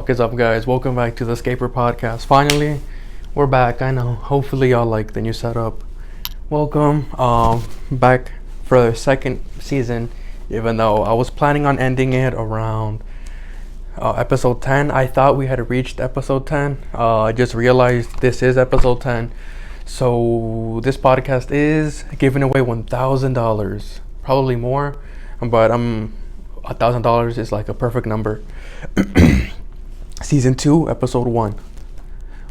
fuck is up, guys? Welcome back to the Scaper Podcast. Finally, we're back. I know. Hopefully, y'all like the new setup. Welcome, back for the second season. Even though I was planning on ending it around episode 10, I thought we had reached episode 10. I just realized this is episode 10. So this podcast is giving away $1,000, probably more, but $1,000 is like a perfect number. Season 2, episode 1.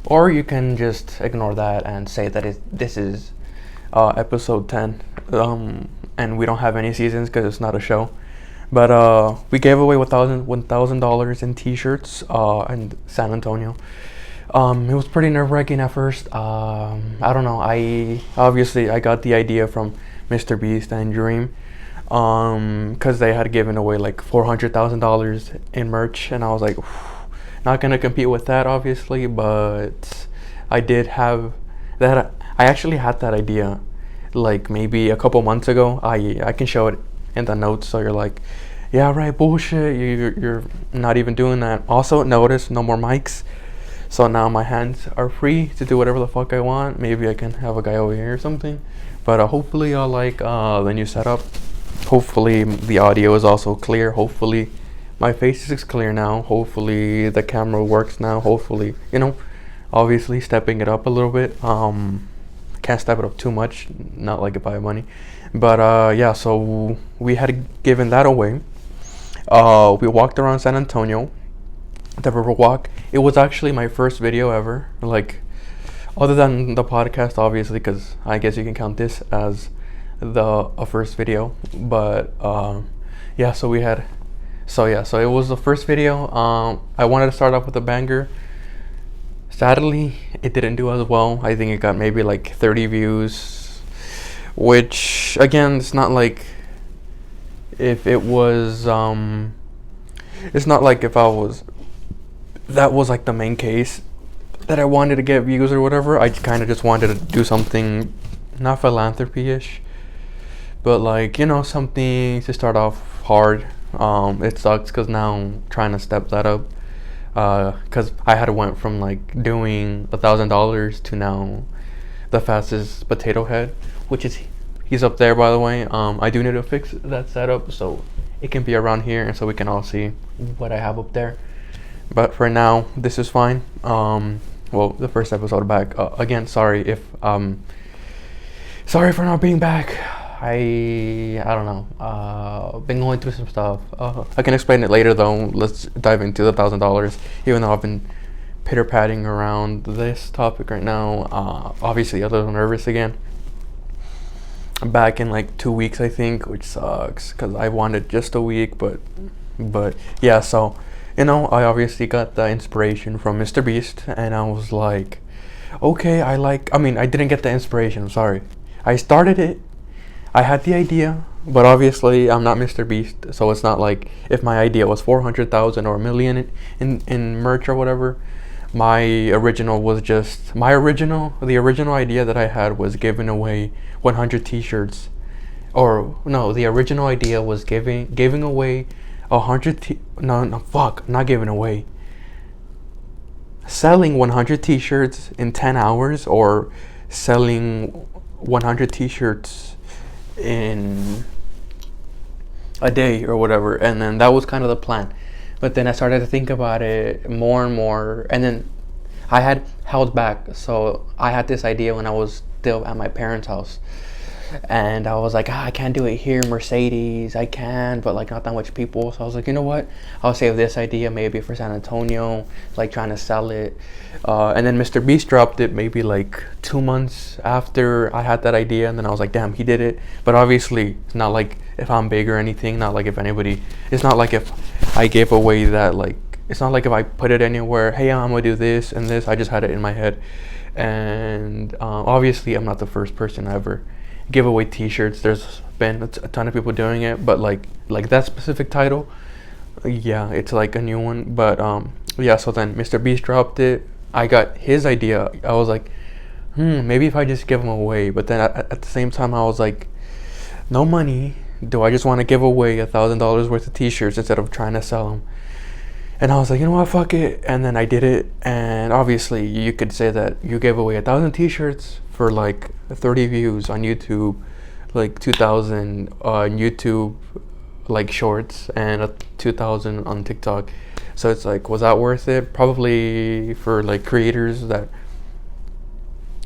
Or you can just ignore that and say that this is episode 10. And we don't have any seasons because it's not a show. But we gave away $1,000 in t-shirts in San Antonio. It was pretty nerve-wracking at first. I don't know. I got the idea from Mr. Beast and Dream. Because they had given away like $400,000 in merch, and I was like, not gonna compete with that, obviously. But I did have that. I actually had that idea like maybe a couple months ago. I can show it in the notes, so you're like, yeah, right, bullshit. You're not even doing that. Also, notice no more mics, so now my hands are free to do whatever the fuck I want. Maybe I can have a guy over here or something. But hopefully y'all like the new setup. Hopefully the audio is also clear. Hopefully my face is clear now. Hopefully the camera works now. Hopefully, obviously stepping it up a little bit. Can't step it up too much, not like if I have money. But yeah, so we had given that away. We walked around San Antonio, the river walk. It was actually my first video ever, like other than the podcast, obviously, because I guess you can count this as a first video. But yeah, so it was the first video. I wanted to start off with a banger. Sadly, it didn't do as well. I think it got maybe like 30 views, which again, it's not like if it was it's not like if that was like the main case that I wanted to get views or whatever. I kind of just wanted to do something not philanthropy-ish, but like, something to start off hard. It sucks because now I'm trying to step that up. Because I had went from like doing $1,000 to now the fastest potato head, which is, he's up there, by the way. I do need to fix that setup so it can be around here and so we can all see what I have up there. But for now, this is fine. Well, the first episode back. Again, sorry for not being back. I don't know. Been going through some stuff. I can explain it later though. Let's dive into the $1,000. Even though I've been pitter-patting around this topic right now. Obviously, a little nervous again. I'm back in like 2 weeks, I think, which sucks because I wanted just a week. But yeah. So I obviously got the inspiration from Mr. Beast, and I was like, okay, I didn't get the inspiration. I'm sorry. I started it. I had the idea, but obviously I'm not Mr. Beast, so it's not like if my idea was 400,000 or a million in merch or whatever. The original idea that I had was giving away 100 t-shirts, or no, the original idea was giving away 100 not giving away, selling 100 t-shirts in 10 hours, or selling 100 t-shirts in a day or whatever. And then that was kind of the plan, but then I started to think about it more and more, and then I had held back. So I had this idea when I was still at my parents' house, and I was like, I can't do it here, Mercedes. I can, but like not that much people. So I was like, you know what, I'll save this idea maybe for San Antonio, like trying to sell it. And then Mr. Beast dropped it maybe like 2 months after I had that idea, and then I was like, damn, he did it. But obviously it's not like if I'm big or anything, not like if anybody, it's not like if I gave away that, like, it's not like if I put it anywhere, hey, I'm gonna do this and this. I just had it in my head. And obviously I'm not the first person to ever give away t-shirts. There's been a ton of people doing it, but like that specific title, yeah, it's like a new one. But yeah, so then Mr. Beast dropped it. I got his idea. I was like, maybe if I just give them away. But then at the same time I was like, no money. Do I just want to give away $1,000 worth of t-shirts instead of trying to sell them? And I was like, you know what, fuck it. And then I did it. And obviously, you could say that you gave away 1,000 T-shirts for like 30 views on YouTube, like 2,000 on YouTube, like shorts, and 2,000 on TikTok. So it's like, was that worth it? Probably for like creators that,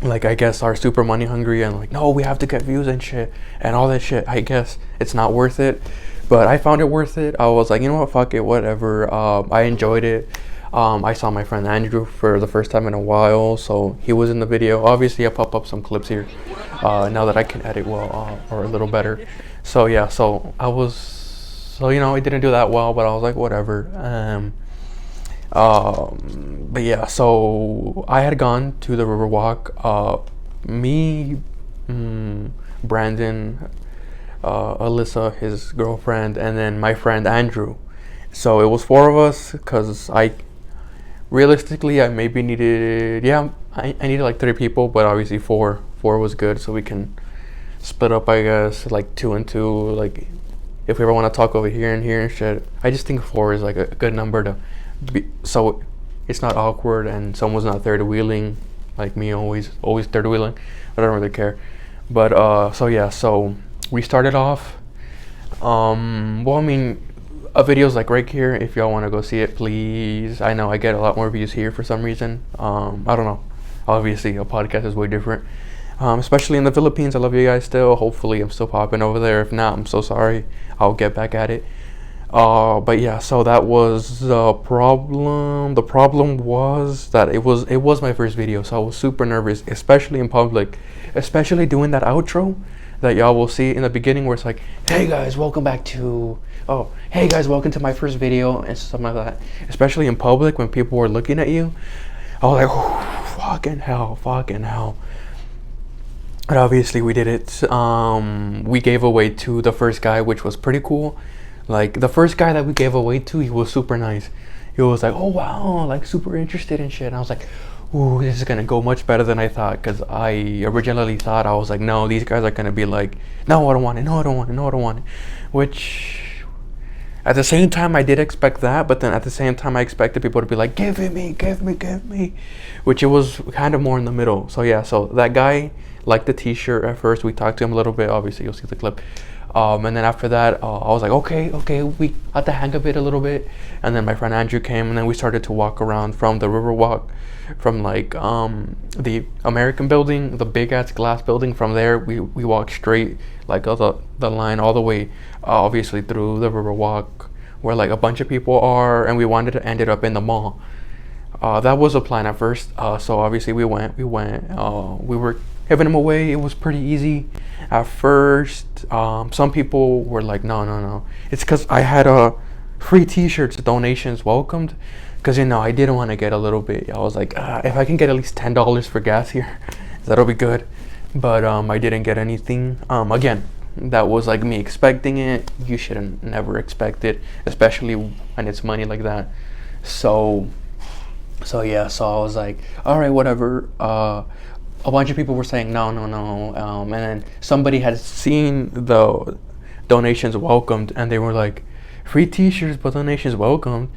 like, I guess are super money hungry and like, no, we have to get views and shit and all that shit. I guess it's not worth it. But I found it worth it. I was like, you know what, fuck it, whatever. I enjoyed it. I saw my friend Andrew for the first time in a while, so he was in the video. Obviously, I'll pop up some clips here now that I can edit well, or a little better. So yeah, it didn't do that well, but I was like, whatever. But yeah, so I had gone to the Riverwalk. Me, Brandon, Alyssa, his girlfriend, and then my friend Andrew. So it was 4 of us, because I maybe needed, I needed like 3 people, but obviously 4 was good, so we can split up, I guess, like 2 and 2, like if we ever want to talk over here and here and shit. I just think 4 is like a good number to be, so it's not awkward and someone's not third wheeling, like me always third wheeling. I don't really care. But so we started off. A video's like right here. If y'all want to go see it, please. I know I get a lot more views here for some reason. I don't know. Obviously, a podcast is way different. Especially in the Philippines. I love you guys still. Hopefully, I'm still popping over there. If not, I'm so sorry. I'll get back at it. But yeah, so that was the problem. The problem was that it was my first video, so I was super nervous, especially in public, especially doing that outro that y'all will see in the beginning, where it's like, hey guys, welcome to my first video, and something like that. Especially in public when people were looking at you, I was like, oh, fucking hell. But obviously we did it. We gave away to the first guy, which was pretty cool. Like, the first guy that we gave away to, he was super nice. He was like, oh wow, like super interested in shit. And I was like, ooh, this is gonna go much better than I thought, because I originally thought, I was like, no, these guys are gonna be like, no, I don't want it. Which, at the same time, I did expect that, but then at the same time, I expected people to be like, give me. Which it was kind of more in the middle. So yeah, so that guy liked the t-shirt at first. We talked to him a little bit. Obviously, you'll see the clip. And then after that, I was like, okay, we got the hang of it a little bit. And then my friend Andrew came, and then we started to walk around from the Riverwalk, from like the American building, the big ass glass building. From there, we walked straight, like the line all the way, obviously through the Riverwalk, where like a bunch of people are, and we wanted to end it up in the mall. That was a plan at first. So obviously we went. We were giving them away. It was pretty easy at first. Some people were like, no. It's because I had free t-shirts, donations welcomed. Because, I didn't want to get a little bit. I was like, if I can get at least $10 for gas here, that'll be good. But I didn't get anything. Again, that was like me expecting it. You shouldn't never expect it, especially when it's money like that. So yeah, so I was like, all right, whatever. A bunch of people were saying no. And then somebody had seen the donations welcomed, and they were like, free t-shirts, but donations welcomed.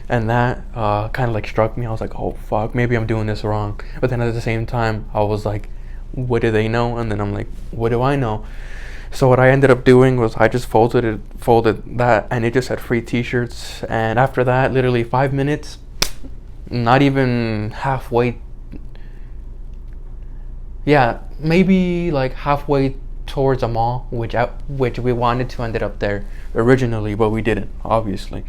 And that kind of like struck me. I was like, oh fuck, maybe I'm doing this wrong. But then at the same time, I was like, what do they know? And then I'm like, what do I know? So what I ended up doing was I just folded that, and it just had free t-shirts. And after that, literally 5 minutes, not even halfway, maybe like halfway towards a mall, which we wanted to end it up there originally, but we didn't, obviously.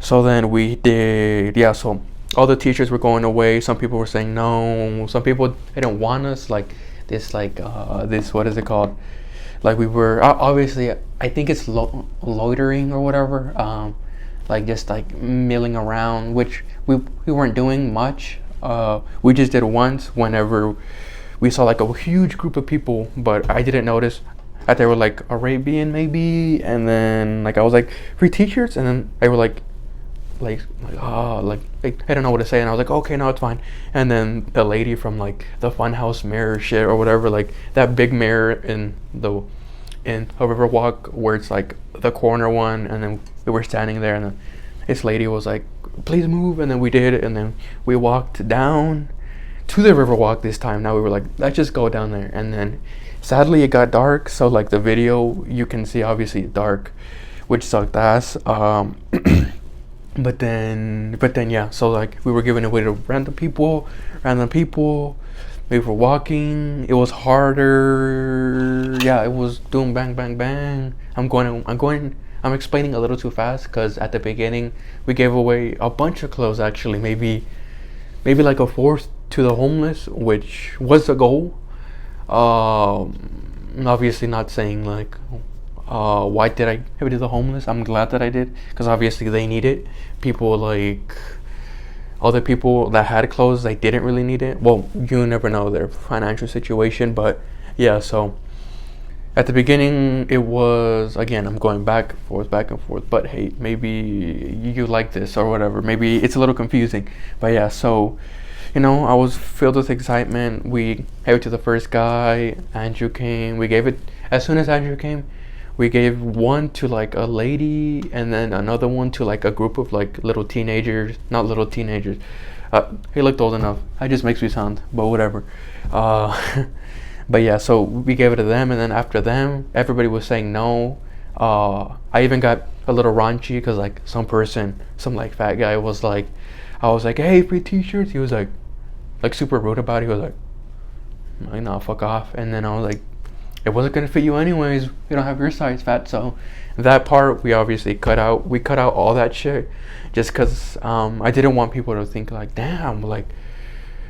So then we did, so all the teachers were going away. Some people were saying no. Some people didn't want us, what is it called? Like, we were, obviously, I think it's loitering or whatever. Like, just like milling around, which we weren't doing much. We just did once whenever we saw like a huge group of people, but I didn't notice that they were like Arabian maybe. And then like I was like, free t-shirts, and then they were like I don't know what to say, and I was like, okay, no, it's fine. And then the lady from like the Funhouse mirror shit or whatever, like that big mirror in a Riverwalk where it's like the corner one, and then we were standing there, and then this lady was like please move. And then we did, and then we walked down to the river walk this time. Now we were like, let's just go down there. And then sadly it got dark, so like the video you can see obviously dark, which sucked ass. But then yeah, so like we were giving away to random people. We were walking. It was harder. Yeah, it was doing bang bang bang. I'm explaining a little too fast because at the beginning we gave away a bunch of clothes. Actually, maybe like a fourth to the homeless, which was the goal. Obviously not saying like, why did I give it to the homeless? I'm glad that I did, because obviously they need it. People like other people that had clothes, they didn't really need it. Well, you never know their financial situation, but yeah. So at the beginning, it was, again, I'm going back and forth. But hey, maybe you like this or whatever. Maybe it's a little confusing, but yeah. So, I was filled with excitement. We gave it to the first guy. Andrew came. We gave it as soon as Andrew came. We gave one to like a lady, and then another one to like a group of like little teenagers. Not little teenagers. He looked old enough. It just makes me sound, but whatever. But yeah, so we gave it to them, and then after them, everybody was saying no. I even got a little raunchy because like some like fat guy was like, I was like, hey, free t-shirts. He was like super rude about it. He was like, nah, fuck off. And then I was like, it wasn't gonna fit you anyways. We don't have your size, fat. So that part we obviously cut out. We cut out all that shit just because I didn't want people to think like, damn, like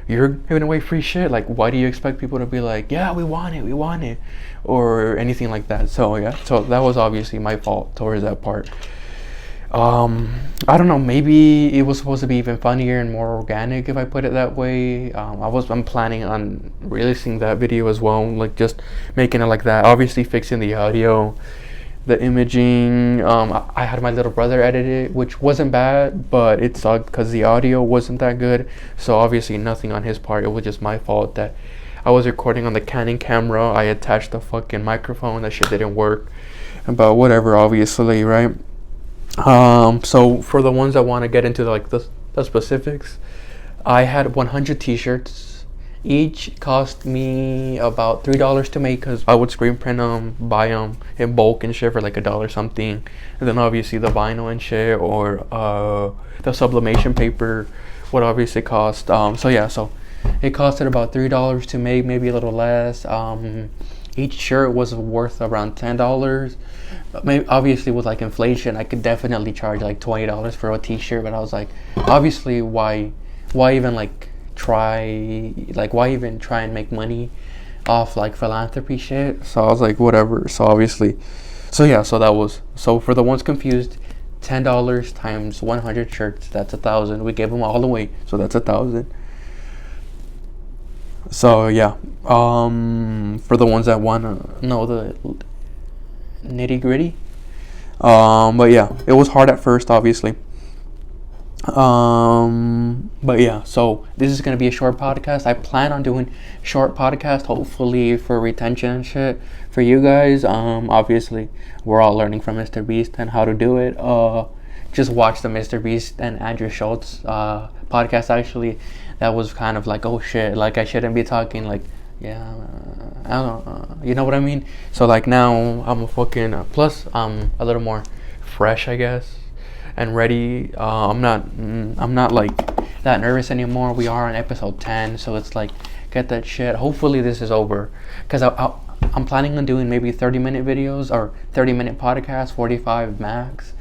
you're giving away free shit. Like, why do you expect people to be like, yeah, we want it, or anything like that? So yeah, so that was obviously my fault towards that part. I don't know, maybe it was supposed to be even funnier and more organic if I put it that way. I'm planning on releasing that video as well, like just making it like that, obviously fixing the audio, the imaging. I had my little brother edit it, which wasn't bad, but it sucked because the audio wasn't that good. So obviously nothing on his part, it was just my fault that I was recording on the Canon camera. I attached the fucking microphone, that shit didn't work, but whatever, obviously, right? So for the ones that want to get into like the specifics, I had 100 t-shirts. Each cost me about $3 to make, because I would screen print them, buy them in bulk and shit for like $1 something, and then obviously the vinyl and shit, or the sublimation paper would obviously cost. So yeah, so it costed about $3 to make, maybe a little less. Each shirt was worth around $10. Maybe, obviously with like inflation, I could definitely charge like $20 for a t-shirt, but I was like, obviously why even try and make money off like philanthropy shit? So I was like, whatever. So obviously, so yeah, so for the ones confused, $10 times 100 shirts, that's 1,000. We gave them all away, so that's 1,000. So yeah, for the ones that wanna know the nitty gritty, but yeah, it was hard at first, obviously. But yeah, so this is gonna be a short podcast. I plan on doing short podcast, hopefully for retention and shit for you guys. Obviously, we're all learning from Mr. Beast and how to do it. Just watch the Mr. Beast and Andrew Schultz podcast. Actually, that was kind of like, oh shit, like I shouldn't be talking like, yeah, I don't know, you know what I mean? So like now I'm a fucking plus I'm a little more fresh, I guess, and ready. I'm not like that nervous anymore. We are on episode 10, so it's like, get that shit. Hopefully this is over, because I'm planning on doing maybe 30-minute videos or 30-minute podcasts, 45 max,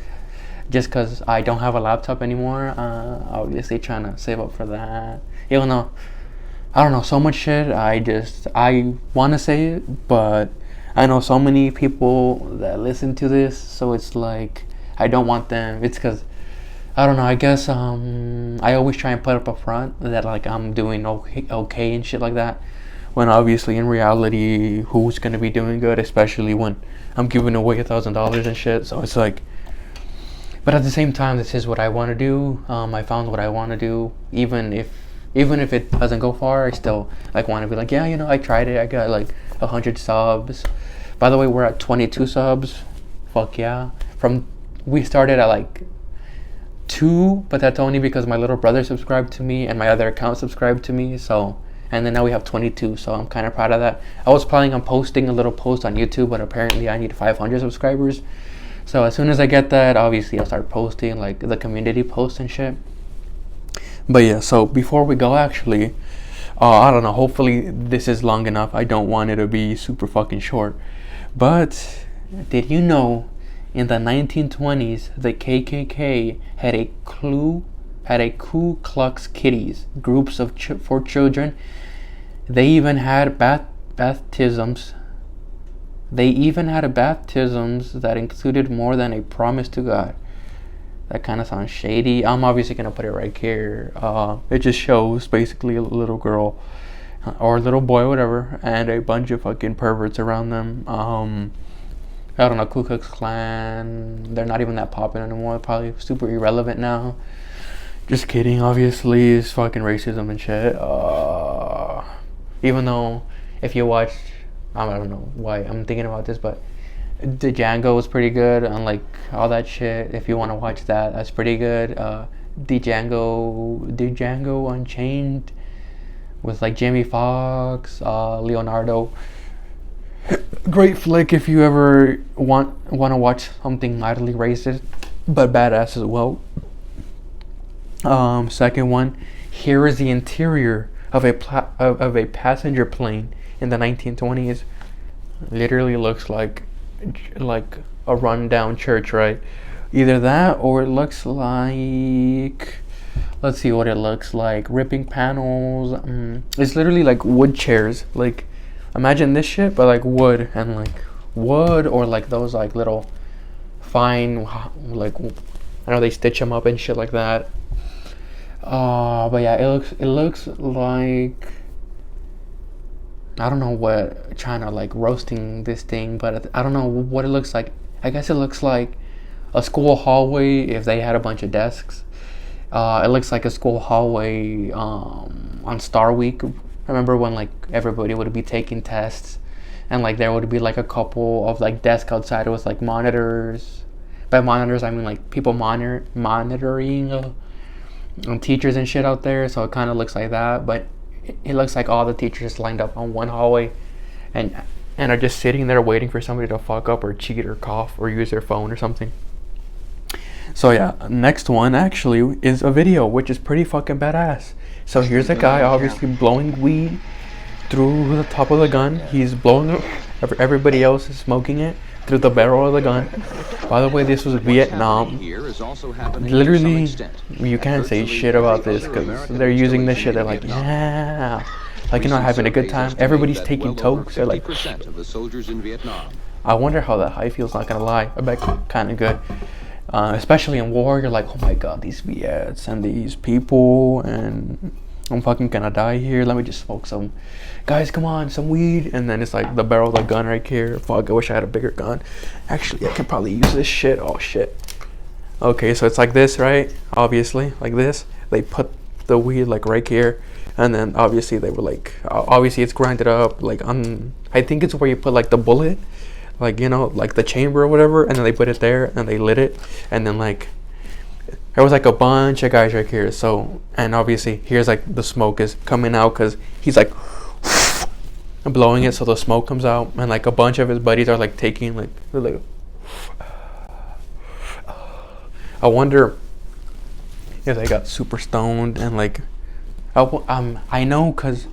just because I don't have a laptop anymore. Obviously trying to save up for that, even though I don't know, so much shit. I want to say it, but I know so many people that listen to this, so it's like I don't want them. It's because I don't know. I guess I always try and put up a front that like I'm doing okay and shit like that, when obviously in reality, who's gonna be doing good, especially when I'm giving away $1,000 and shit. So it's like, but at the same time, this is what I want to do. I found what I want to do, even if it doesn't go far. I still like want to be like, yeah, you know, I tried it. I got like 100 subs. By the way, we're at 22 subs. Fuck yeah. We started at like 2, but that's only because my little brother subscribed to me and my other account subscribed to me. So, and then now we have 22. So I'm kind of proud of that. I was planning on posting a little post on YouTube, but apparently I need 500 subscribers. So as soon as I get that, obviously I'll start posting like the community posts and shit. But yeah, so before we go, actually, I don't know. Hopefully this is long enough. I don't want it to be super fucking short. But did you know, in the 1920s, the KKK had a Ku Klux Kitties, groups of for children. They even had baptisms. They even had baptisms that included more than a promise to God. That kind of sounds shady. I'm obviously gonna put it right here. It just shows basically a little girl or a little boy, whatever, and a bunch of fucking perverts around them. I don't know, Ku Klux Klan. They're not even that popular anymore. Probably super irrelevant now. Just kidding. Obviously, it's fucking racism and shit. Even though, if you watch, I don't know why I'm thinking about this, but the Django was pretty good, and like all that shit. If you want to watch that, that's pretty good. The Django Unchained with like Jamie Foxx, Leonardo. Great flick if you ever want to watch something mildly racist but badass as well. Second one, here is the interior of a passenger plane in the 1920s. Literally looks like a rundown church, right? Either that or it looks like, let's see what it looks like. Ripping panels. It's literally like wood chairs. Like, imagine this shit, but like wood, and like wood, or like those like little fine, like, I know they stitch them up and shit like that. But yeah, it looks like, I don't know what, China like roasting this thing, but I don't know what it looks like. I guess it looks like a school hallway if they had a bunch of desks. It looks like a school hallway on Star Week. Remember when like everybody would be taking tests, and like there would be like a couple of like desks outside with like monitors. By monitors I mean like people monitoring teachers and shit out there. So it kind of looks like that, but it looks like all the teachers lined up on one hallway and are just sitting there waiting for somebody to fuck up or cheat or cough or use their phone or something. So yeah, next one actually is a video, which is pretty fucking badass. So here's a guy obviously blowing weed through the top of the gun. He's blowing it. Everybody else is smoking it through the barrel of the gun. By the way, this was Vietnam. Literally, you can't say shit about this because they're using this shit. They're like, yeah, like, you're not having a good time. Everybody's taking tokes. They're like, I wonder how that high feels. Not gonna lie, I bet kind of good. Especially in war, you're like, oh my god, these Viets and these people, and I'm fucking gonna die here. Let me just smoke some. Guys, come on, some weed. And then it's like the barrel of the gun right here. Fuck, I wish I had a bigger gun. Actually, I could probably use this shit. Oh shit. Okay, so it's like this, right? Obviously, like this. They put the weed like right here, and then obviously they were like, obviously it's grinded up like on. I think it's where you put like the bullet, like, you know, like the chamber or whatever, and then they put it there and they lit it, and then like there was like a bunch of guys right here. So, and obviously here's like the smoke is coming out because he's like blowing it, so the smoke comes out, and like a bunch of his buddies are like taking like, they're like, I wonder if they got super stoned and like, I know because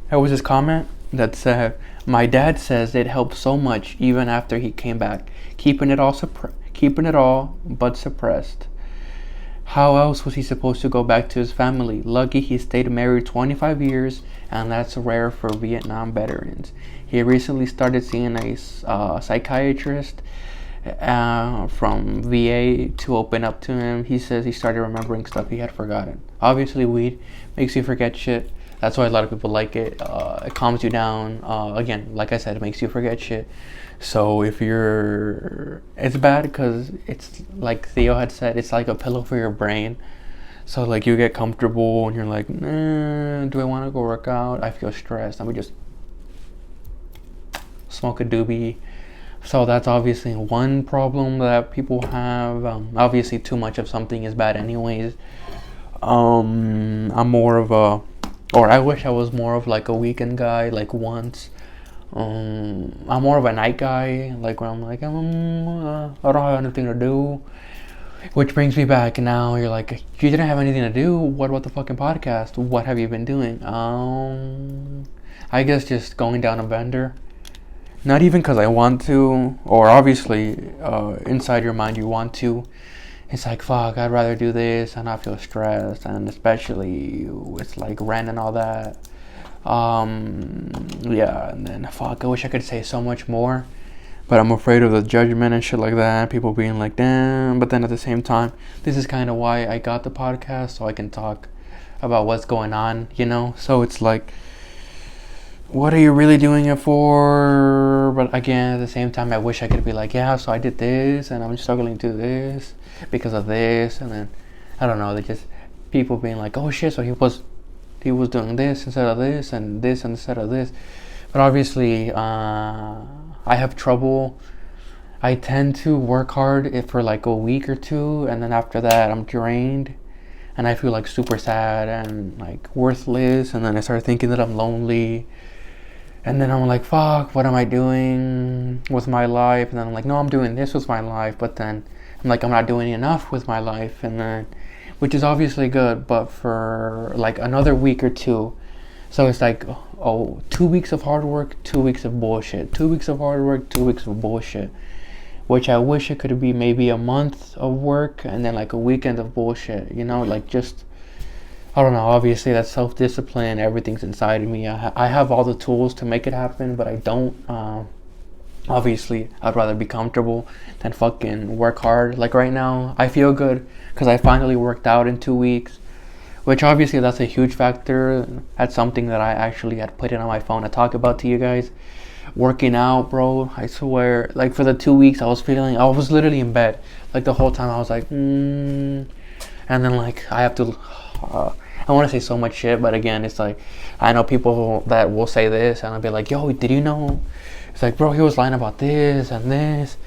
there was this comment that said, my dad says it helped so much even after he came back, keeping it all but suppressed. How else was he supposed to go back to his family? Lucky he stayed married 25 years, and that's rare for Vietnam veterans. He recently started seeing a psychiatrist from VA to open up to him. He says he started remembering stuff he had forgotten. Obviously, weed makes you forget shit. That's why a lot of people like it. It calms you down. Again, like I said, it makes you forget shit. So if it's bad because it's like Theo had said, it's like a pillow for your brain. So like you get comfortable and you're like, do I want to go work out? I feel stressed. Let me just smoke a doobie. So that's obviously one problem that people have. Obviously, too much of something is bad, anyways. I'm more of a, or I wish I was more of like a weekend guy, like once. I'm more of a night guy, like when I'm like, I don't have anything to do. Which brings me back now. You're like, you didn't have anything to do. What about the fucking podcast? What have you been doing? I guess just going down a bender. Not even because I want to, or obviously, inside your mind you want to. It's like, fuck, I'd rather do this and not feel stressed, and especially with like rent and all that. Yeah, and then fuck, I wish I could say so much more, but I'm afraid of the judgment and shit like that. People being like, damn. But then at the same time, this is kind of why I got the podcast, so I can talk about what's going on, you know? So it's like, what are you really doing it for? But again, at the same time, I wish I could be like, yeah, so I did this, and I'm struggling to do this because of this, and then, I don't know, they just, people being like, oh shit, so he was doing this instead of this, and this instead of this. But obviously, I have trouble. I tend to work hard for like a week or two, and then after that I'm drained and I feel like super sad and like worthless, and then I start thinking that I'm lonely, and then I'm like, fuck, what am I doing with my life? And then I'm like, no, I'm doing this with my life, but then I'm like, I'm not doing enough with my life, and then, which is obviously good, but for like another week or two. So it's like, oh, 2 weeks of hard work, 2 weeks of bullshit. 2 weeks of hard work, 2 weeks of bullshit. Which I wish it could be maybe a month of work and then like a weekend of bullshit, you know, like just, I don't know, obviously that's self-discipline, everything's inside of me. I have all the tools to make it happen, but I don't. Obviously, I'd rather be comfortable than fucking work hard. Like right now, I feel good because I finally worked out in 2 weeks, which obviously that's a huge factor. That's something that I actually had put it on my phone to talk about to you guys. Working out, bro, I swear, like for the 2 weeks I was literally in bed, like the whole time I was like, and then like I have to, I want to say so much shit, but again, it's like, I know people that will say this, and I'll be like, yo, did you know? It's like, bro, he was lying about this and this,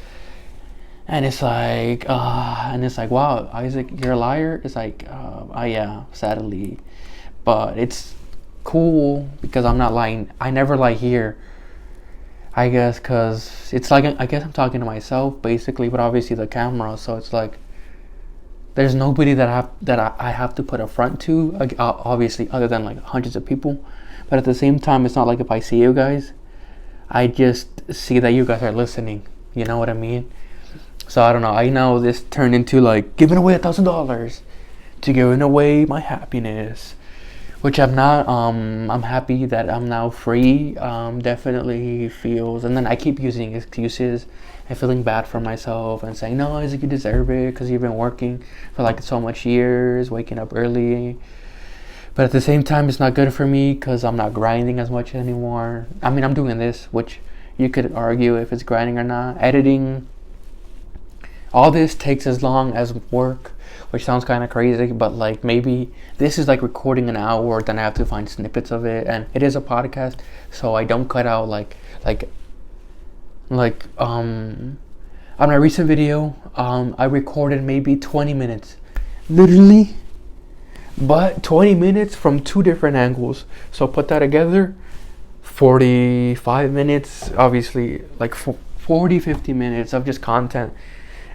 and it's like, wow, Isaac, you're a liar. It's like, yeah, sadly, but it's cool because I'm not lying. I never lie here. I guess because it's like, I guess I'm talking to myself basically, but obviously the camera, so it's like there's nobody that I have to put a front to, obviously, other than like hundreds of people. But at the same time, it's not like if I see you guys, I just see that you guys are listening. You know what I mean? So I don't know. I know this turned into like giving away $1,000 to giving away my happiness, which I'm not. I'm happy that I'm now free. Definitely feels, and then I keep using excuses and feeling bad for myself and saying, no, Isaac, you deserve it because you've been working for like so much years, waking up early. But at the same time, it's not good for me because I'm not grinding as much anymore. I mean, I'm doing this, which you could argue if it's grinding or not. Editing, all this takes as long as work, which sounds kind of crazy, but like maybe this is like recording an hour, then I have to find snippets of it, and it is a podcast, so I don't cut out like on my recent video, I recorded maybe 20 minutes, literally, but 20 minutes from 2 different angles. So put that together, 45 minutes, obviously, like 50 minutes of just content.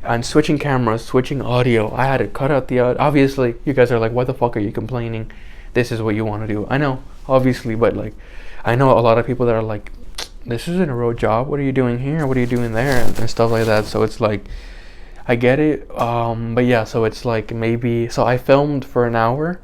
And switching cameras, switching audio. I had to cut out the audio. Obviously, you guys are like, why the fuck are you complaining? This is what you want to do. I know, obviously, but like, I know a lot of people that are like, this isn't a real job. What are you doing here? What are you doing there? And stuff like that. So it's like, I get it. But yeah, so it's like maybe, so I filmed for an hour.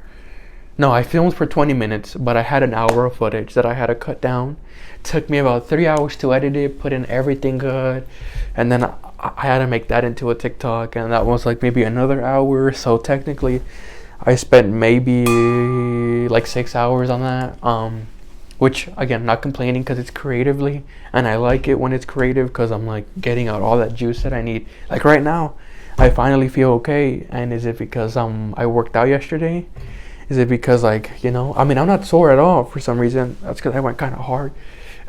No, I filmed for 20 minutes, but I had an hour of footage that I had to cut down. Took me about 3 hours to edit it, put in everything good, and then I had to make that into a TikTok, and that was like maybe another hour. So technically, I spent maybe like 6 hours on that. Which again, not complaining because it's creatively, and I like it when it's creative because I'm like getting out all that juice that I need. Like right now, I finally feel okay. And is it because I worked out yesterday? Is it because like, you know, I mean, I'm not sore at all for some reason. That's because I went kind of hard.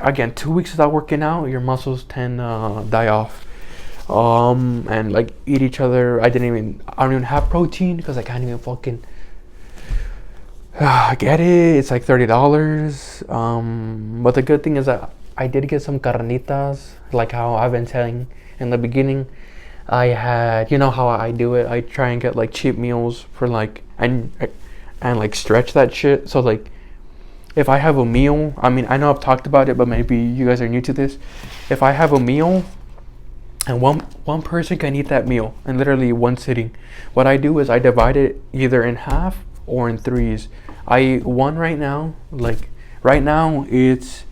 again, 2 weeks without working out, your muscles tend to die off. And like eat each other. I don't even have protein because I can't even fucking get it. It's like $30. But the good thing is that I did get some carnitas, like how I've been telling in the beginning. I had, you know how I do it. I try and get like cheap meals for like and like stretch that shit. So like, if I have a meal, I mean, I know I've talked about it, but maybe you guys are new to this. If I have a meal and one person can eat that meal in literally one sitting, what I do is I divide it either in half or in threes. I eat one right now. Like right now it's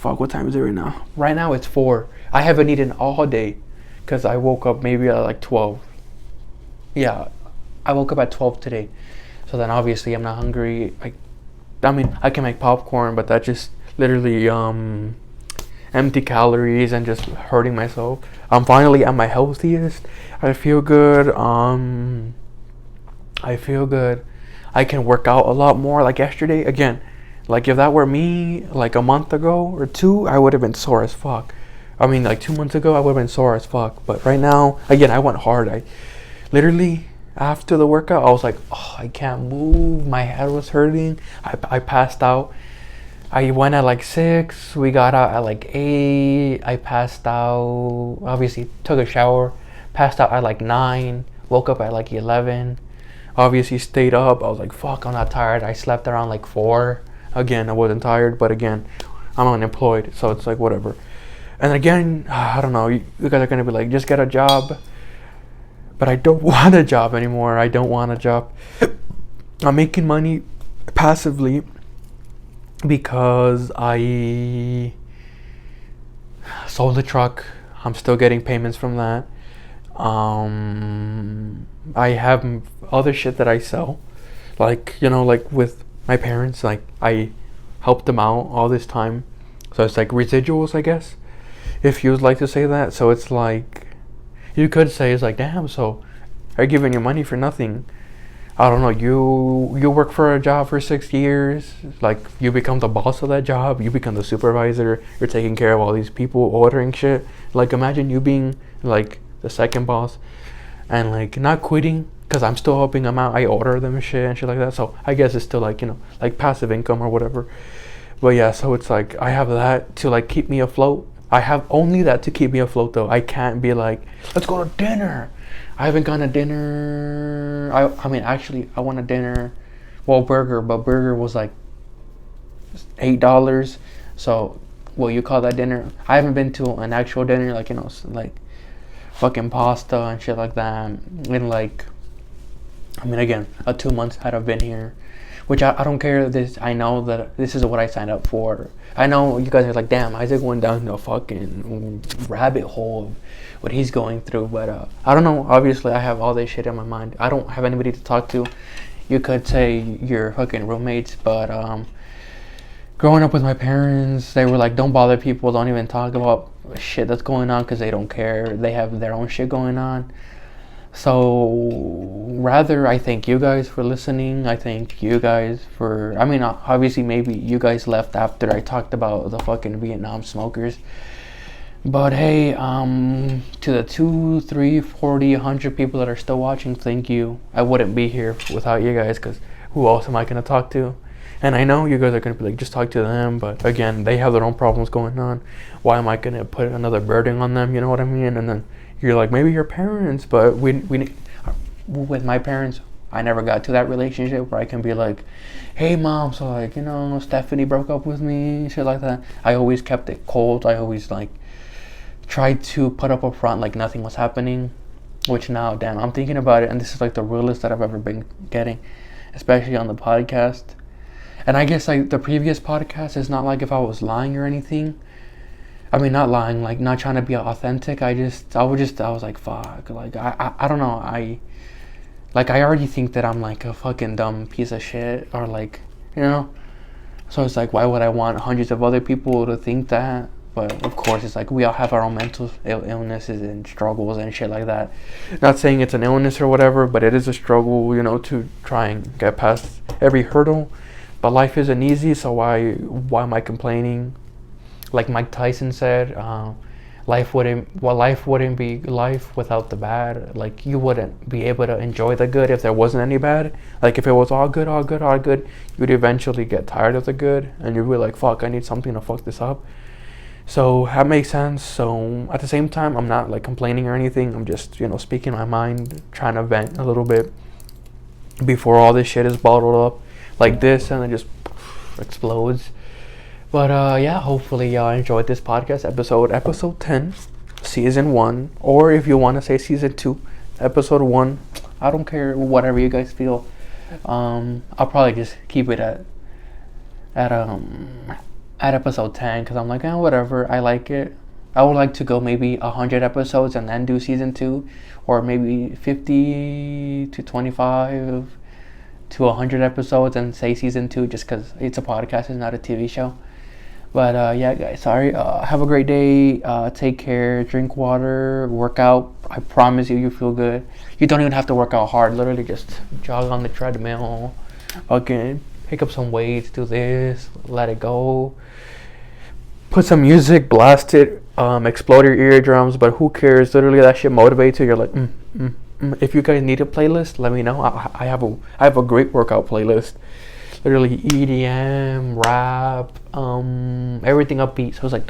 what time is it right now? Right now it's 4. I haven't eaten all day because I woke up maybe at like 12. Yeah, I woke up at 12 today. So then obviously I'm not hungry. I mean, I can make popcorn, but that just literally empty calories and just hurting myself. I'm finally at my healthiest. I feel good. I can work out a lot more. Like yesterday, again, like if that were me like a month ago or 2, I would have been sore as fuck. I mean, like 2 months ago, I would have been sore as fuck. But right now, again, I went hard. I literally, after the workout, I was like, oh, I can't move. My head was hurting. I passed out. I went at like 6. We got out at like 8. I passed out. Obviously, took a shower. Passed out at like 9. Woke up at like 11. Obviously, stayed up. I was like, fuck, I'm not tired. I slept around like 4. Again, I wasn't tired. But again, I'm unemployed. So it's like, whatever. And again, I don't know. You guys are going to be like, just get a job. But I don't want a job anymore. I don't want a job. I'm making money passively because I sold the truck. I'm still getting payments from that. I have other shit that I sell. Like, you know, like with my parents, like I helped them out all this time. So it's like residuals, I guess, if you would like to say that. So it's like, you could say it's like, damn, so they're giving you money for nothing. I don't know, you work for a job for 6 years, like you become the boss of that job, you become the supervisor, you're taking care of all these people ordering shit. Like imagine you being like the second boss and like not quitting because I'm still helping them out. I order them shit and shit like that. So I guess it's still like, you know, like passive income or whatever. But yeah, so it's like I have that to like keep me afloat. I have only that to keep me afloat though. I can't be like, let's go to dinner. I haven't gone to dinner. I mean, actually, I went to dinner. Well, burger, but burger was like $8. So, what you call that dinner? I haven't been to an actual dinner, like, you know, like fucking pasta and shit like that. In like, I mean, again, 2 months had I been here. Which I don't care. This I know that this is what I signed up for. I know you guys are like, damn, Isaac went down the fucking rabbit hole of what he's going through. But I don't know. Obviously, I have all this shit in my mind. I don't have anybody to talk to. You could say you're fucking roommates, but growing up with my parents, they were like, don't bother people. Don't even talk about shit that's going on because they don't care. They have their own shit going on. So rather, I thank you guys for listening. I thank you guys for, I mean, obviously maybe you guys left after I talked about the fucking Vietnam smokers. But hey, to the 2, 3, 40, 100 people that are still watching, thank you. I wouldn't be here without you guys because who else am I going to talk to? And I know you guys are going to be like, just talk to them. But again, they have their own problems going on. Why am I going to put another burden on them? You know what I mean? And then you're like, maybe your parents, but we with my parents, I never got to that relationship where I can be like, hey mom, so like, you know, Stephanie broke up with me, shit like that. I always kept it cold. I always like tried to put up a front like nothing was happening, which now, damn, I'm thinking about it, and this is like the realest that I've ever been getting, especially on the podcast. And I guess like the previous podcast is not like if I was lying or anything. I mean, not lying, like not trying to be authentic. I was like, fuck, like I don't know. I already think that I'm like a fucking dumb piece of shit, or like, you know. So it's like, why would I want hundreds of other people to think that? But of course, it's like we all have our own mental illnesses and struggles and shit like that. Not saying it's an illness or whatever, but it is a struggle, you know, to try and get past every hurdle. But life isn't easy, so why am I complaining? like Mike Tyson said, life wouldn't be life without the bad. Like, you wouldn't be able to enjoy the good if there wasn't any bad. Like, if it was all good, all good, all good, you'd eventually get tired of the good, and you'd be like, fuck, I need something to fuck this up. So that makes sense. So at the same time, I'm not like complaining or anything. I'm just, speaking my mind, trying to vent a little bit before all this shit is bottled up like this and it just explodes. But yeah, hopefully y'all enjoyed this podcast episode 10, season 1, or if you want to say season 2, episode 1. I don't care, whatever you guys feel. I'll probably just keep it at episode 10 because I'm like, whatever, I like it. I would like to go maybe 100 episodes and then do season 2, or maybe 50 to 25 to 100 episodes and say season 2, just because it's a podcast, it's not a TV show. But yeah, guys, sorry. Have a great day. Take care. Drink water. Work out. I promise you feel good. You don't even have to work out hard. Literally just jog on the treadmill. Again, pick up some weights. Do this. Let it go. Put some music. Blast it. Explode your eardrums. But who cares? Literally, that shit motivates you. You're like, If you guys need a playlist, let me know. I have a great workout playlist. Literally EDM, rap, everything upbeat. So it's like,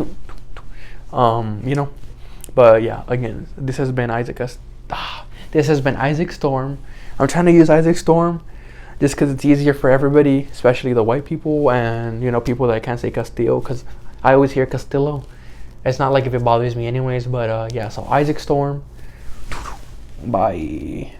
But yeah, again, this has been Isaac Storm. I'm trying to use Isaac Storm just because it's easier for everybody, especially the white people and people that can't say Castillo, because I always hear Castillo. It's not like if it bothers me anyways, but yeah. So Isaac Storm. Bye.